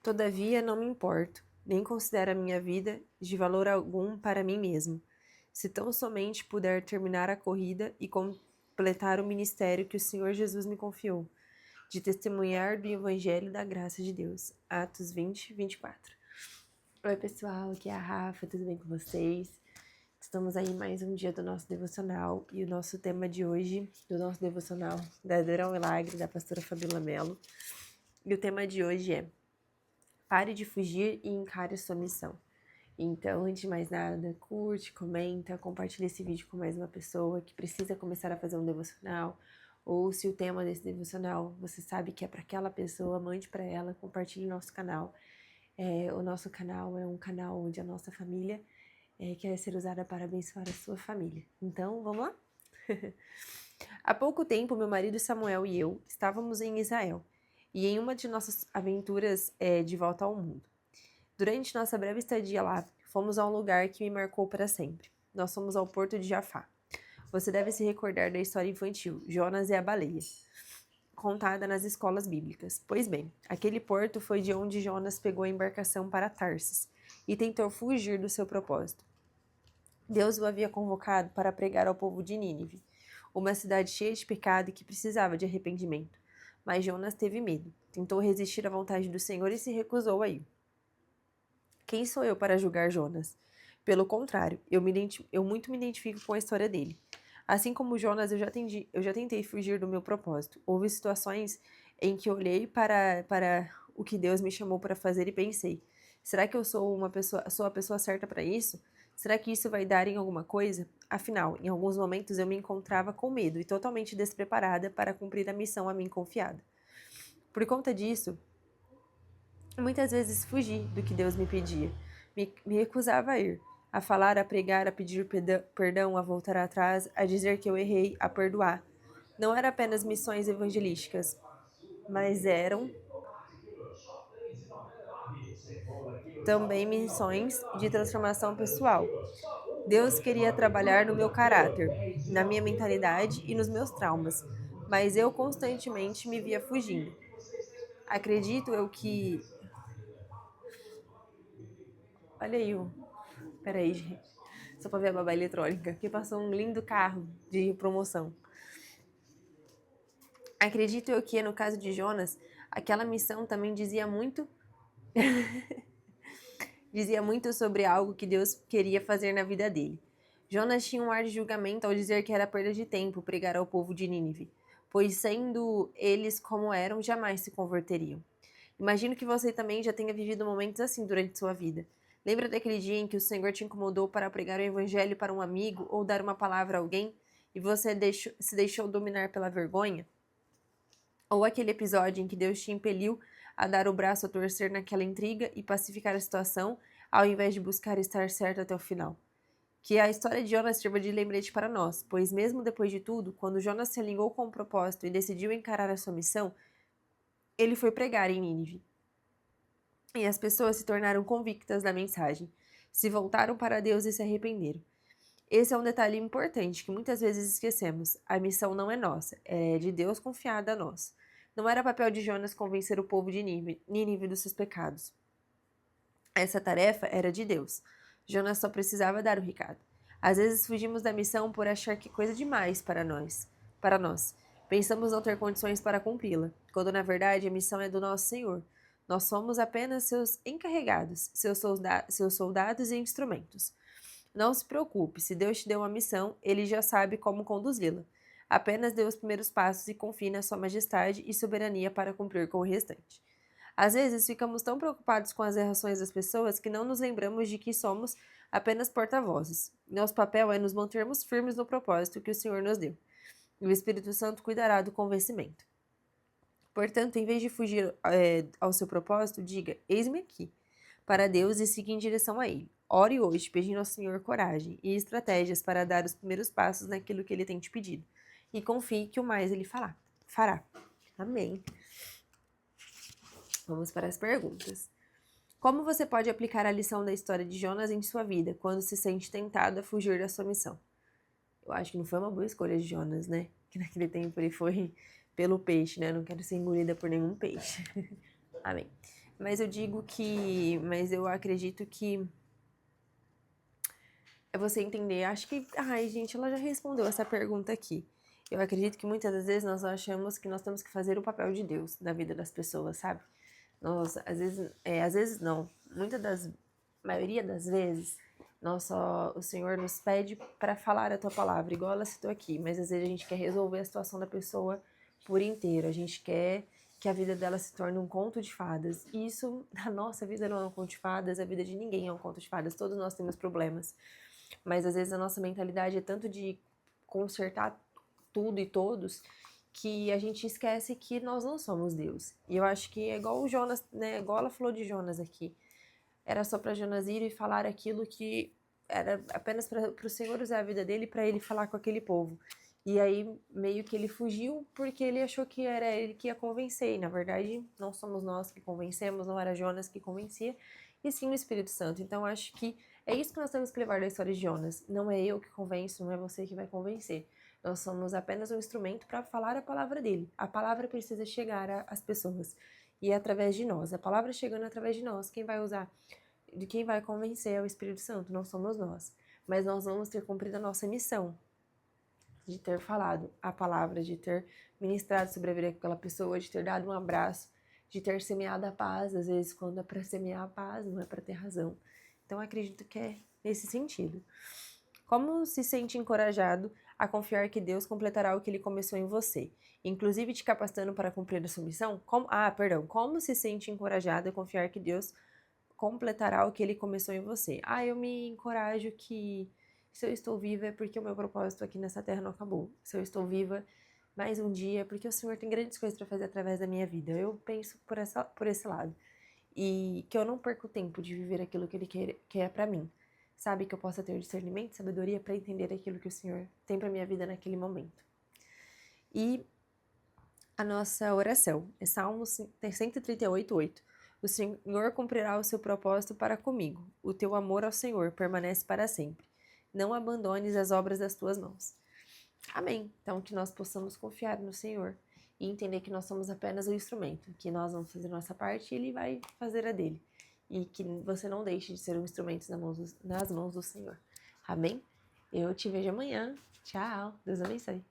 Todavia, não me importo, nem considero a minha vida de valor algum para mim mesmo, se tão somente puder terminar a corrida e completar o ministério que o Senhor Jesus me confiou, de testemunhar do Evangelho da graça de Deus. Atos 20, 24. Oi, pessoal, aqui é a Rafa, tudo bem com vocês? Estamos aí em mais um dia do nosso devocional e o nosso tema de hoje, do nosso devocional, Verdadeiro ao Milagre, da pastora Fabíola Mello. E o tema de hoje é: pare de fugir e encare sua missão. Então, antes de mais nada, curte, comenta, compartilha esse vídeo com mais uma pessoa que precisa começar a fazer um devocional. Ou se o tema desse devocional você sabe que é para aquela pessoa, mande para ela, compartilhe nosso canal. O nosso canal é um canal onde a nossa família quer ser usada para abençoar a sua família. Então, vamos lá? Há pouco tempo, meu marido Samuel e eu estávamos em Israel e em uma de nossas aventuras de volta ao mundo. Durante nossa breve estadia lá, fomos a um lugar que me marcou para sempre. Nós fomos ao porto de Jafá. Você deve se recordar da história infantil, Jonas e a baleia, contada nas escolas bíblicas. Pois bem, aquele porto foi de onde Jonas pegou a embarcação para Tarsis e tentou fugir do seu propósito. Deus o havia convocado para pregar ao povo de Nínive, uma cidade cheia de pecado e que precisava de arrependimento. Mas Jonas teve medo, tentou resistir à vontade do Senhor e se recusou a ir. Quem sou eu para julgar Jonas? Pelo contrário, eu muito me identifico com a história dele. Assim como Jonas, eu já tentei fugir do meu propósito. Houve situações em que olhei para o que Deus me chamou para fazer e pensei: será que eu sou a pessoa certa para isso? Será que isso vai dar em alguma coisa? Afinal, em alguns momentos eu me encontrava com medo e totalmente despreparada para cumprir a missão a mim confiada. Por conta disso, muitas vezes fugi do que Deus me pedia. Me recusava a ir, a falar, a pregar, a pedir perdão, a voltar atrás, a dizer que eu errei, a perdoar. Não eram apenas missões evangelísticas, mas eram também missões de transformação pessoal. Deus queria trabalhar no meu caráter, na minha mentalidade e nos meus traumas, mas eu constantemente me via fugindo. Acredito eu que. Olha aí, peraí, gente. Só pra ver a babá eletrônica, que passou um lindo carro de promoção. Acredito eu que, no caso de Jonas, aquela missão também dizia muito sobre algo que Deus queria fazer na vida dele. Jonas tinha um ar de julgamento ao dizer que era perda de tempo pregar ao povo de Nínive, pois sendo eles como eram, jamais se converteriam. Imagino que você também já tenha vivido momentos assim durante sua vida. Lembra daquele dia em que o Senhor te incomodou para pregar o evangelho para um amigo ou dar uma palavra a alguém e você se deixou dominar pela vergonha? Ou aquele episódio em que Deus te impeliu a dar o braço a torcer naquela intriga e pacificar a situação, ao invés de buscar estar certo até o final? Que a história de Jonas sirva de lembrete para nós, pois mesmo depois de tudo, quando Jonas se alinhou com o propósito e decidiu encarar a sua missão, ele foi pregar em Nínive. E as pessoas se tornaram convictas da mensagem, se voltaram para Deus e se arrependeram. Esse é um detalhe importante que muitas vezes esquecemos. A missão não é nossa, é de Deus confiada a nós. Não era papel de Jonas convencer o povo de Nínive dos seus pecados. Essa tarefa era de Deus. Jonas só precisava dar o recado. Às vezes fugimos da missão por achar que é coisa demais para nós. Pensamos não ter condições para cumpri-la, quando na verdade a missão é do nosso Senhor. Nós somos apenas seus encarregados, seus soldados e instrumentos. Não se preocupe, se Deus te deu uma missão, Ele já sabe como conduzi-la. Apenas dê os primeiros passos e confie na sua majestade e soberania para cumprir com o restante. Às vezes ficamos tão preocupados com as reações das pessoas que não nos lembramos de que somos apenas porta-vozes. Nosso papel é nos mantermos firmes no propósito que o Senhor nos deu. E o Espírito Santo cuidará do convencimento. Portanto, em vez de fugir ao seu propósito, diga: eis-me aqui, para Deus e siga em direção a Ele. Ore hoje, pedindo ao Senhor coragem e estratégias para dar os primeiros passos naquilo que Ele tem te pedido. E confie que o mais Ele fará. Amém. Vamos para as perguntas. Como você pode aplicar a lição da história de Jonas em sua vida, quando se sente tentado a fugir da sua missão? Eu acho que não foi uma boa escolha de Jonas, né? Que naquele tempo ele foi pelo peixe, né? Não quero ser engolida por nenhum peixe. Amém. Mas eu acredito que é você entender. Acho que, ai, gente, ela já respondeu essa pergunta aqui. Eu acredito que muitas das vezes nós achamos que nós temos que fazer o papel de Deus na vida das pessoas, sabe? Nós, às vezes não. Maioria das vezes, o Senhor nos pede para falar a tua palavra, igual ela citou aqui, mas às vezes a gente quer resolver a situação da pessoa por inteiro. A gente quer que a vida dela se torne um conto de fadas. E isso, a nossa vida não é um conto de fadas, a vida de ninguém é um conto de fadas. Todos nós temos problemas. Mas às vezes a nossa mentalidade é tanto de consertar tudo e todos que a gente esquece que nós não somos Deus. E eu acho que é igual o Jonas, né? Igual ela falou de Jonas aqui. Era só para Jonas ir e falar aquilo que era apenas para o Senhor usar a vida dele para ele falar com aquele povo. E aí meio que ele fugiu porque ele achou que era ele que ia convencer. E na verdade não somos nós que convencemos, não era Jonas que convencia, e sim o Espírito Santo. Então acho que é isso que nós temos que levar da história de Jonas. Não é eu que convenço, não é você que vai convencer. Nós somos apenas um instrumento para falar a palavra dele. A palavra precisa chegar às pessoas. E é através de nós. A palavra chegando através de nós. Quem vai usar, de quem vai convencer é o Espírito Santo, não somos nós. Mas nós vamos ter cumprido a nossa missão de ter falado a palavra, de ter ministrado sobre a vida daquela pessoa, de ter dado um abraço, de ter semeado a paz. Às vezes, quando é para semear a paz, não é para ter razão. Então, acredito que é nesse sentido. Como se sente encorajado a confiar que Deus completará o que Ele começou em você, inclusive te capacitando para cumprir a sua missão? Como se sente encorajado a confiar que Deus completará o que Ele começou em você? Eu me encorajo que se eu estou viva é porque o meu propósito aqui nessa terra não acabou. Se eu estou viva mais um dia é porque o Senhor tem grandes coisas para fazer através da minha vida. Eu penso por esse lado. E que eu não perco tempo de viver aquilo que Ele quer para mim. Sabe, que eu possa ter discernimento e sabedoria para entender aquilo que o Senhor tem para minha vida naquele momento. E a nossa oração é Salmos 138:8. O Senhor cumprirá o seu propósito para comigo. O teu amor ao Senhor permanece para sempre. Não abandones as obras das tuas mãos. Amém. Então, que nós possamos confiar no Senhor e entender que nós somos apenas o instrumento, que nós vamos fazer a nossa parte e Ele vai fazer a dele. E que você não deixe de ser um instrumento nas mãos do Senhor. Amém? Eu te vejo amanhã. Tchau. Deus abençoe.